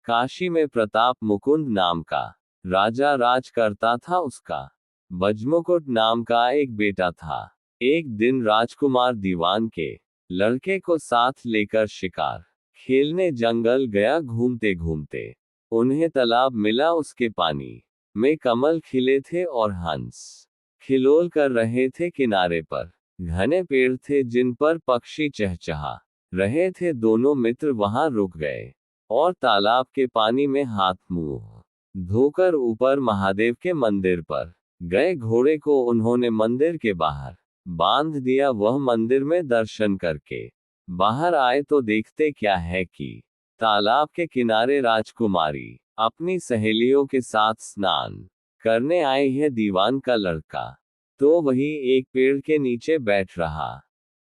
काशी में प्रताप मुकुंद नाम का राजा राज करता था। उसका बजमुकुट नाम का एक बेटा था। एक दिन राजकुमार दीवान के लड़के को साथ लेकर शिकार खेलने जंगल गया। घूमते घूमते उन्हें तालाब मिला। उसके पानी में कमल खिले थे और हंस खिलोल कर रहे थे। किनारे पर घने पेड़ थे जिन पर पक्षी चहचहा रहे थे। दोनों मित्र वहां रुक गए और तालाब के पानी में हाथ मुंह धोकर ऊपर महादेव के मंदिर पर गए। घोड़े को उन्होंने मंदिर के बाहर बांध दिया। वह मंदिर में दर्शन करके बाहर आए तो देखते क्या है कि तालाब के किनारे राजकुमारी अपनी सहेलियों के साथ स्नान करने आई है। दीवान का लड़का तो वही एक पेड़ के नीचे बैठ रहा,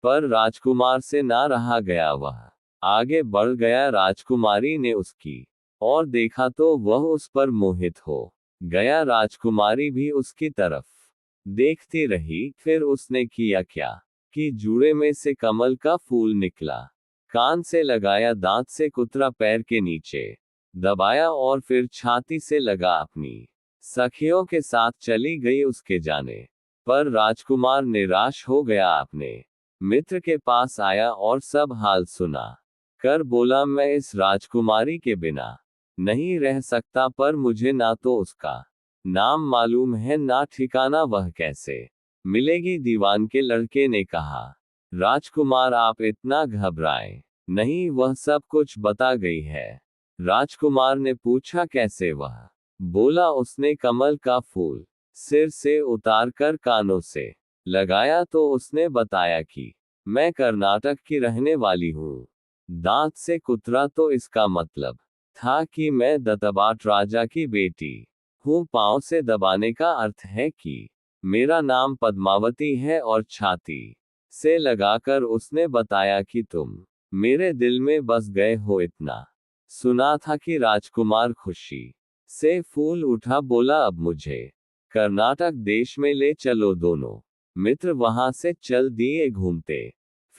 पर राजकुमार से ना रहा गया। वह आगे बढ़ गया। राजकुमारी ने उसकी और देखा तो वह उस पर मोहित हो गया। राजकुमारी भी उसकी तरफ देखती रही। फिर उसने किया क्या कि जूड़े में से कमल का फूल निकला, कान से लगाया, दांत से कुतरा, पैर के नीचे दबाया और फिर छाती से लगा। अपनी सखियों के साथ चली गई। उसके जाने पर राजकुमार निराश हो गया। अपने मित्र के पास आया और सब हाल सुना कर बोला, मैं इस राजकुमारी के बिना नहीं रह सकता, पर मुझे ना तो उसका नाम मालूम है ना ठिकाना, वह कैसे मिलेगी। दीवान के लड़के ने कहा, राजकुमार आप इतना घबराएं नहीं, वह सब कुछ बता गई है। राजकुमार ने पूछा, कैसे। वह बोला, उसने कमल का फूल सिर से उतारकर कानों से लगाया तो उसने बताया कि मैं कर्नाटक की रहने वाली हूँ। दांत से कुतरा तो इसका मतलब था कि मैं दत्तबाट राजा की बेटी हूँ। पांव से दबाने का अर्थ है कि मेरा नाम पद्मावती है। और छाती से लगाकर उसने बताया कि तुम मेरे दिल में बस गए हो। इतना सुना था कि राजकुमार खुशी से फूल उठा। बोला, अब मुझे कर्नाटक देश में ले चलो। दोनों मित्र वहां से चल दिए। घूमते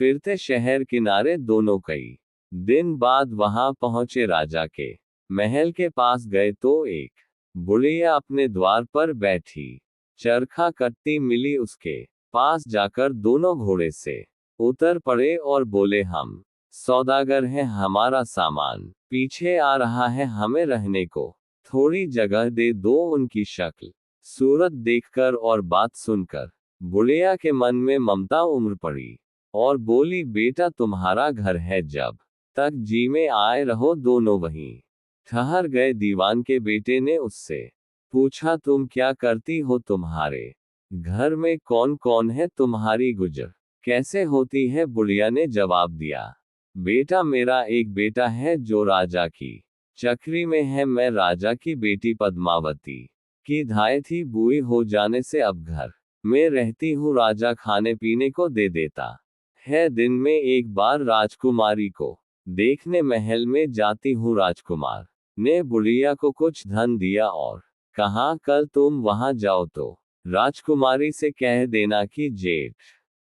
फिरते शहर किनारे दोनों कई दिन बाद वहां पहुंचे। राजा के महल के पास गए तो एक बुढ़िया अपने द्वार पर बैठी चरखा कटती मिली। उसके पास जाकर दोनों घोड़े से उतर पड़े और बोले, हम सौदागर हैं, हमारा सामान पीछे आ रहा है, हमें रहने को थोड़ी जगह दे दो। उनकी शक्ल सूरत देखकर और बात सुनकर बुढ़िया के मन में ममता उमड़ पड़ी और बोली, बेटा तुम्हारा घर है, जब तक जी में आए रहो। दोनों वहीं ठहर गए। दीवान के बेटे ने उससे पूछा, तुम क्या करती हो, तुम्हारे घर में कौन कौन है, तुम्हारी गुजर कैसे होती है। बुढ़िया ने जवाब दिया, बेटा मेरा एक बेटा है जो राजा की चक्री में है। मैं राजा की बेटी पद्मावती की धाय थी, बुई हो जाने से अब घर में रहती हूँ। राजा खाने पीने को दे देता है। दिन में एक बार राजकुमारी को देखने महल में जाती हूँ। राजकुमार ने बुढ़िया को कुछ धन दिया और कहा, कल तुम वहां जाओ तो राजकुमारी से कह देना कि जेठ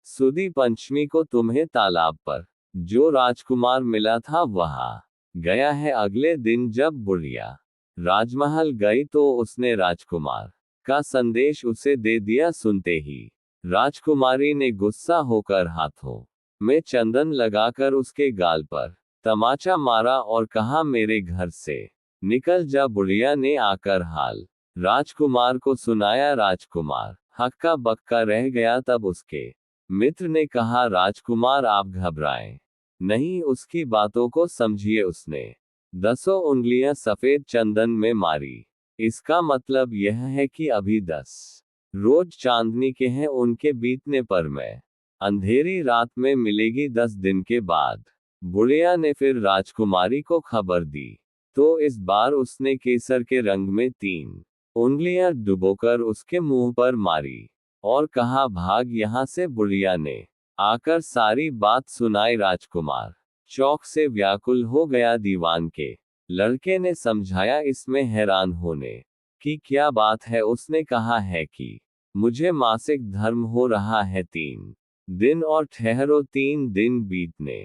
सुदी पंचमी को तुम्हें तालाब पर जो राजकुमार मिला था वहां गया है। अगले दिन जब बुढ़िया राजमहल गई तो उसने राजकुमार का संदेश उसे दे दिया। सुनते ही राजकुमारी ने गुस्सा होकर हाथों में चंदन लगाकर उसके गाल पर तमाचा मारा और कहा, मेरे घर से निकल जा। बुढ़िया ने आकर हाल राजकुमार को सुनाया। राजकुमार हक्का बक्का रह गया। तब उसके मित्र ने कहा, राजकुमार आप घबराएं नहीं, उसकी बातों को समझिए। उसने 10 उंगलियां सफेद चंदन में मारी। इसका मतलब यह है कि अभी 10 रोज चांदनी के हैं। उनके बीतने पर मैं अंधेरी रात में मिलेगी 10 दिन के बाद। बुढ़िया ने फिर राजकुमारी को खबर दी तो इस बार उसने केसर के रंग में 3 उंगलियां डुबोकर उसके मुंह पर मारी और कहा, भाग यहां से। बुढ़िया ने आकर सारी बात सुनाई। राजकुमार चौक से व्याकुल हो गया। दीवान के लड़के ने समझाया, इसमें हैरान होने की क्या बात है। उसने कहा है कि मुझे मासिक धर्म हो रहा है 3 दिन और ठहरो। 3 दिन बीतने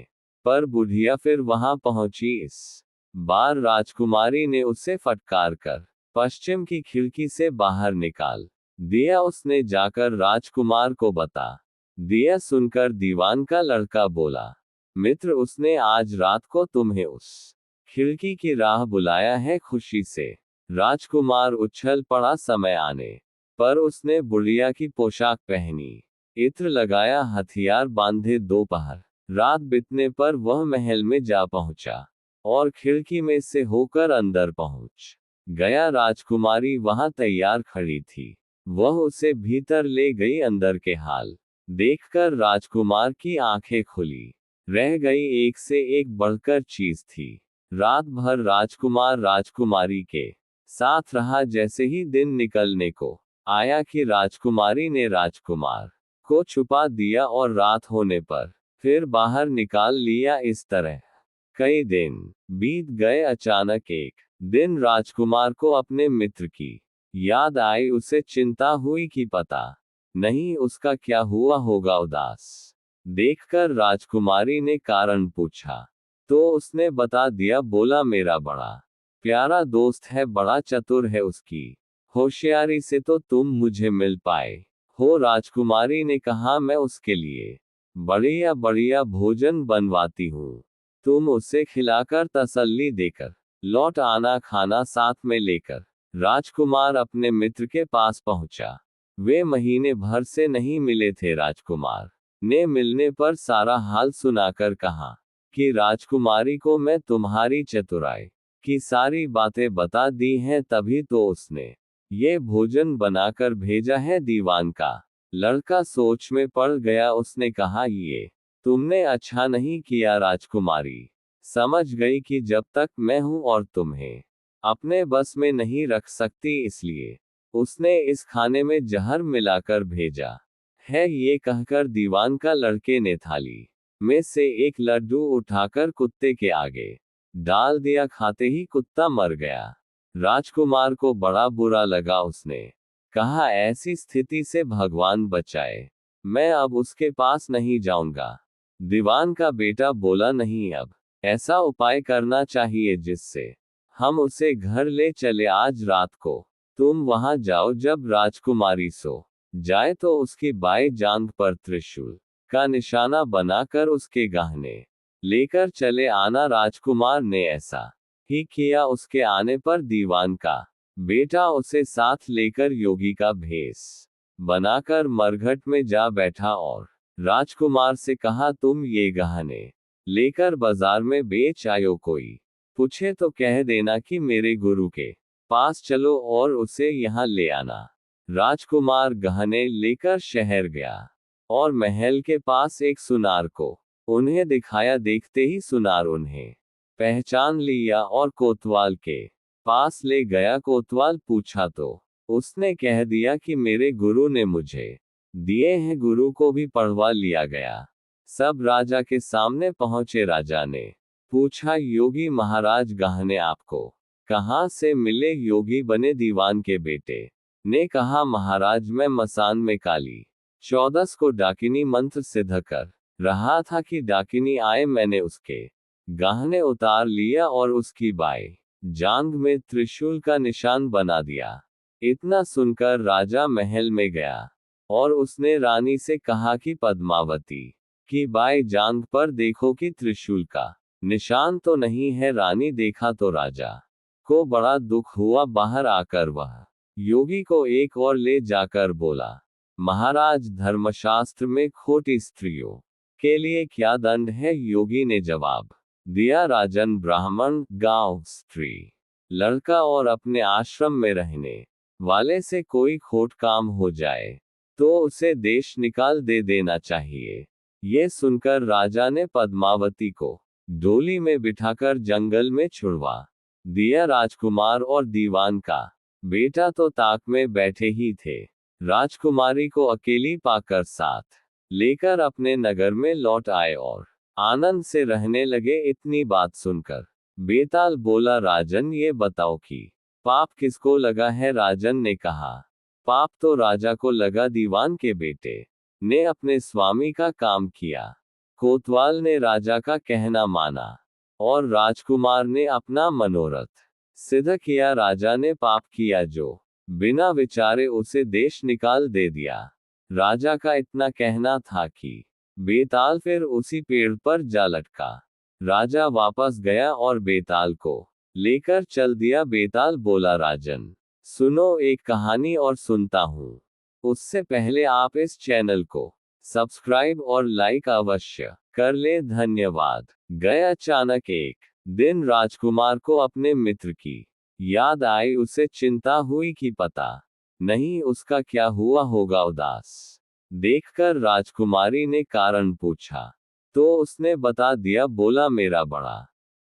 पर बुढ़िया फिर वहां पहुंची। इस बार राजकुमारी ने उसे फटकार कर पश्चिम की खिड़की से बाहर निकाल दिया। उसने जाकर राजकुमार को बता दिया। सुनकर दीवान का लड़का बोला, मित्र, उसने आज रात को तुम्हें उस खिड़की की राह बुलाया है। खुशी से राजकुमार उछल पड़ा। समय आने पर उसने बुढ़िया की पोशाक पहनी, इत्र लगाया, हथियार बांधे। दोपहर रात बीतने पर वह महल में जा पहुंचा और खिड़की में से होकर अंदर पहुंच गया। राजकुमारी वहां तैयार खड़ी थी। वह उसे भीतर ले गई। अंदर के हाल देखकर राजकुमार की आंखें खुली रह गई। एक से एक बढ़कर चीज थी। रात भर राजकुमार राजकुमारी के साथ रहा। जैसे ही दिन निकलने को आया कि राजकुमारी ने राजकुमार को छुपा दिया और रात होने पर फिर बाहर निकाल लिया। इस तरह कई दिन बीत गए। अचानक एक दिन राजकुमार को अपने मित्र की याद आई। उसे चिंता हुई कि पता नहीं उसका क्या हुआ होगा। उदास देखकर राजकुमारी ने कारण पूछा तो उसने बता दिया। बोला, मेरा बड़ा प्यारा दोस्त है, बड़ा चतुर है, उसकी होशियारी से तो तुम मुझे मिल पाए हो। राजकुमारी ने कहा, मैं उसके लिए बढ़िया बढ़िया भोजन बनवाती हूँ, तुम उसे खिलाकर तसल्ली देकर लौट आना, खाना साथ में लेकर। राजकुमार अपने मित्र के पास पहुंचा। वे महीने भर से नहीं मिले थे। राजकुमार ने मिलने पर सारा हाल सुनाकर कहा कि राजकुमारी को मैं तुम्हारी चतुराई की सारी बातें बता दी हैं, तभी तो उसने ये भोजन बनाकर भेजा है। दीवान का लड़का सोच में पड़ गया। उसने कहा, ये तुमने अच्छा नहीं किया। राजकुमारी समझ गई कि जब तक मैं हूं और तुम्हें अपने बस में नहीं रख सकती, इसलिए उसने इस खाने में जहर मिलाकर भेजा है। ये कहकर दीवान का लड़के ने थाली में से एक लड्डू उठाकर कुत्ते के आगे डाल दिया। खाते ही कुत्ता मर गया। राजकुमार को बड़ा बुरा लगा। उसने कहा, ऐसी स्थिति से भगवान बचाए, मैं अब उसके पास नहीं जाऊंगा। दीवान का बेटा बोला, नहीं, अब ऐसा उपाय करना चाहिए जिससे हम उसे घर ले चले। आज रात को तुम वहां जाओ, जब राजकुमारी सो जाए तो उसकी बाएं जांघ पर त्रिशूल का निशाना बनाकर उसके गहने लेकर चले आना। राजकुमार ने ऐसा ही किया। उसके आने पर दीवान का बेटा उसे साथ लेकर योगी का भेष बनाकर मरघट में जा बैठा और राजकुमार से कहा, तुम ये गहने लेकर बाजार में बेच आयो, कोई पूछे तो कह देना कि मेरे गुरु के पास चलो और उसे यहाँ ले आना। राजकुमार गहने लेकर शहर गया और महल के पास एक सुनार को उन्हें दिखाया। देखते ही सुनार उन्हें पहचान लिया और कोतवाल के पास ले गया। कोतवाल पूछा तो उसने कह दिया कि मेरे गुरु ने मुझे दिए हैं। गुरु को भी पढ़वा लिया गया। सब राजा के सामने पहुंचे। राजा ने पूछा, योगी महाराज, गहने आपको कहां से मिले? योगी बने दीवान के बेटे ने कहा, महाराज, मैं मसान में काली 14 को डाकिनी मंत्र सिद्ध कर रहा था कि डाकिनी आए। मैंने उसके गहने उतार लिया और उसकी बाएं जांघ में त्रिशूल का निशान बना दिया। इतना सुनकर राजा महल में गया और उसने रानी से कहा कि पद्मावती की बाएं जांघ पर देखो कि त्रिशूल का निशान तो नहीं है। रानी देखा तो राजा को बड़ा दुख हुआ। बाहर आकर वह योगी को एक और ले जाकर बोला, महाराज, धर्मशास्त्र में खोटी स्त्रियों के लिए क्या दंड है? योगी ने जवाब दिया, राजन, ब्राह्मण, गांव, स्त्री, लड़का और अपने आश्रम में रहने वाले से कोई खोट काम हो जाए तो उसे देश निकाल दे देना चाहिए। ये सुनकर राजा ने पद्मावती को डोली में बिठाकर जंगल में छुड़वा दिया। राजकुमार और दीवान का बेटा तो ताक में बैठे ही थे। राजकुमारी को अकेली पाकर साथ लेकर अपने नगर में लौट आए और आनंद से रहने लगे। इतनी बात सुनकर बेताल बोला, राजन, ये बताओ कि पाप किसको लगा है? राजन ने कहा, पाप तो राजा को लगा। दीवान के बेटे ने अपने स्वामी का काम किया। कोतवाल ने राजा का कहना माना और राजकुमार ने अपना मनोरथ सिद्ध किया। राजा ने पाप किया जो बिना विचारे उसे देश निकाल दे दिया। राजा का इतना कहना था कि बेताल फिर उसी पेड़ पर जा लटका। राजा वापस गया और बेताल को लेकर चल दिया। बेताल बोला, राजन सुनो एक कहानी और सुनता हूँ। उससे पहले आप इस चैनल को सब्सक्राइब और लाइक अवश्य कर ले। धन्यवाद। गए अचानक एक दिन राजकुमार को अपने मित्र की याद आई। उसे चिंता हुई कि पता नहीं उसका क्या हुआ होगा। उदास देखकर राजकुमारी ने कारण पूछा तो उसने बता दिया। बोला, मेरा बड़ा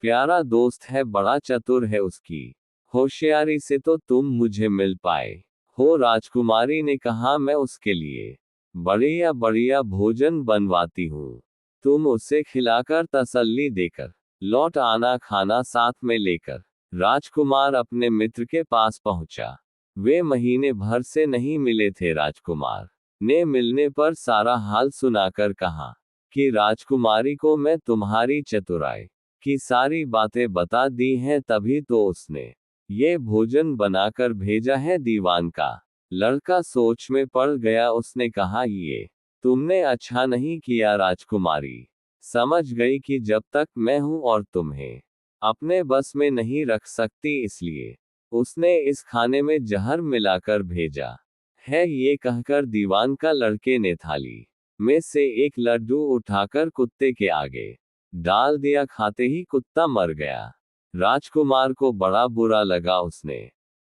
प्यारा दोस्त है, बड़ा चतुर है, उसकी होशियारी से तो तुम मुझे मिल पाए हो। राजकुमारी ने कहा, मैं उसके लिए बढ़िया बढ़िया भोजन बनवाती हूँ, तुम उसे खिलाकर तसल्ली देकर लौट आना, खाना साथ में लेकर। राजकुमार अपने मित्र के पास पहुंचा। वे महीने भर से नहीं मिले थे। राजकुमार ने मिलने पर सारा हाल सुनाकर कहा कि राजकुमारी को मैं तुम्हारी चतुराई की सारी बातें बता दी हैं, तभी तो उसने ये भोजन बनाकर भेजा है। दीवान का लड़का सोच में पड़ गया। उसने कहा, ये तुमने अच्छा नहीं किया। राजकुमारी समझ गई कि जब तक मैं हूं और तुम्हें अपने बस में नहीं रख सकती, इसलिए उसने इस खाने में जहर मिलाकर भेजा है। ये कहकर दीवान का लड़के ने थाली में से एक लड्डू उठाकर कुत्ते के आगे डाल दिया। खाते ही कुत्ता मर गया। राजकुमार को बड़ा बुरा लगा। उसने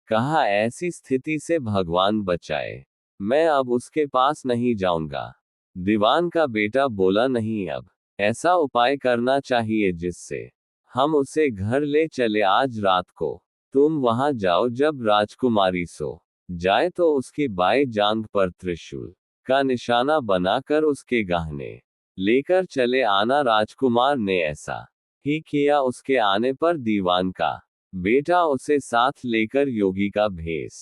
कहा, ऐसी स्थिति से भगवान बचाए, मैं अब उसके पास नहीं जाऊंगा। दीवान का बेटा बोला, नहीं, अब ऐसा उपाय करना चाहिए जिससे हम उसे घर ले चले। आज रात को तुम वहां जाओ, जब राजकुमारी सो जाए तो उसकी बाएं जांघ पर त्रिशूल का निशाना बनाकर उसके गहने लेकर चले आना। राजकुमार ने ऐसा ही किया। उसके आने पर दीवान का बेटा उसे साथ लेकर योगी का भेष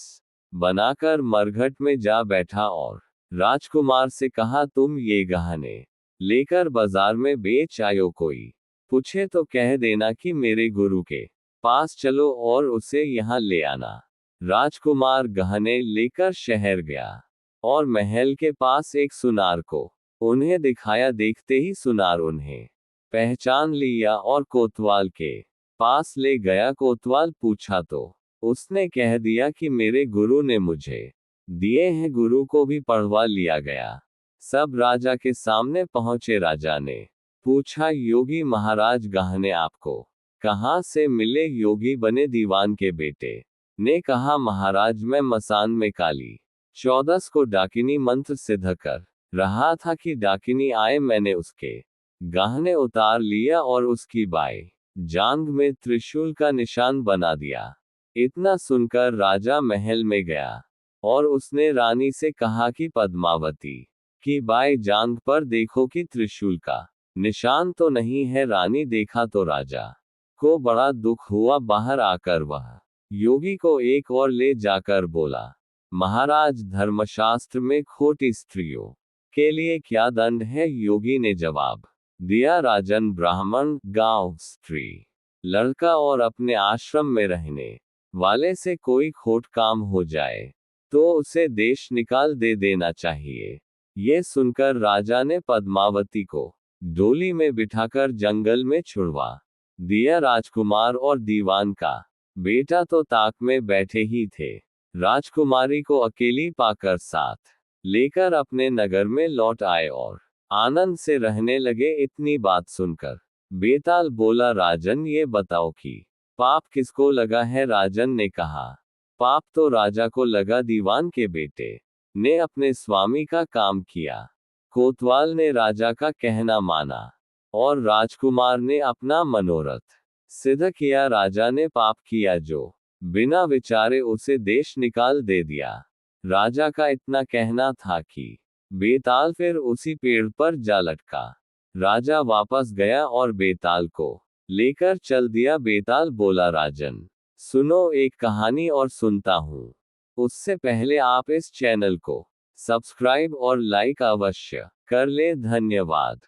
बनाकर मरघट में जा बैठा और राजकुमार से कहा, तुम ये गहने लेकर बाजार में बेच आयो, कोई पूछे तो कह देना कि मेरे गुरु के पास चलो और उसे यहाँ ले आना। राजकुमार गहने लेकर शहर गया और महल के पास एक सुनार को उन्हें दिखाया। देखते ही सुनार उन्हें पहचान लिया और कोतवाल के पास ले गया। कोतवाल पूछा तो उसने कह दिया कि मेरे गुरु ने मुझे दिए हैं। गुरु को भी पढ़वा लिया गया। सब राजा के सामने पहुंचे। राजा ने पूछा, योगी महाराज गहने आपको कहां से मिले? योगी बने दीवान के बेटे ने कहा, महाराज मैं मसान में काली 14 को डाकिनी मंत्र सिद्ध कर रहा था कि डाकिनी आए। मैंने उसके गहने उतार लिया और उसकी बाएं जांघ में त्रिशूल का निशान बना दिया। इतना सुनकर राजा महल में गया और उसने रानी से कहा कि पद्मावती की बाएं जांघ पर देखो कि त्रिशूल का निशान तो नहीं है। रानी देखा तो राजा को बड़ा दुख हुआ। बाहर आकर वह योगी को एक और ले जाकर बोला, महाराज धर्मशास्त्र में खोटी स्त्रियों के लिए क्या दंड है? योगी ने जवाब दिया, राजन ब्राह्मण, गांव, स्त्री, लड़का और अपने आश्रम में रहने वाले से कोई खोट काम हो जाए तो उसे देश निकाल दे देना चाहिए। ये सुनकर राजा ने पद्मावती को डोली में बिठाकर जंगल में छुड़वा दिया। राजकुमार और दीवान का बेटा तो ताक में बैठे ही थे। राजकुमारी को अकेली पाकर साथ लेकर अपने नगर में लौट आए और आनंद से रहने लगे। इतनी बात सुनकर बेताल बोला, राजन ये बताओ कि पाप किसको लगा है? राजन ने कहा, पाप तो राजा को लगा। दीवान के बेटे ने अपने स्वामी का काम किया। कोतवाल ने राजा का कहना माना और राजकुमार ने अपना मनोरथ सिद्ध किया। राजा ने पाप किया जो बिना विचारे उसे देश निकाल दे दिया। राजा का इतना कहना था कि बेताल फिर उसी पेड़ पर जा लटका। राजा वापस गया और बेताल को लेकर चल दिया। बेताल बोला, राजन सुनो एक कहानी और सुनता हूँ। उससे पहले आप इस चैनल को सब्सक्राइब और लाइक अवश्य कर ले। धन्यवाद।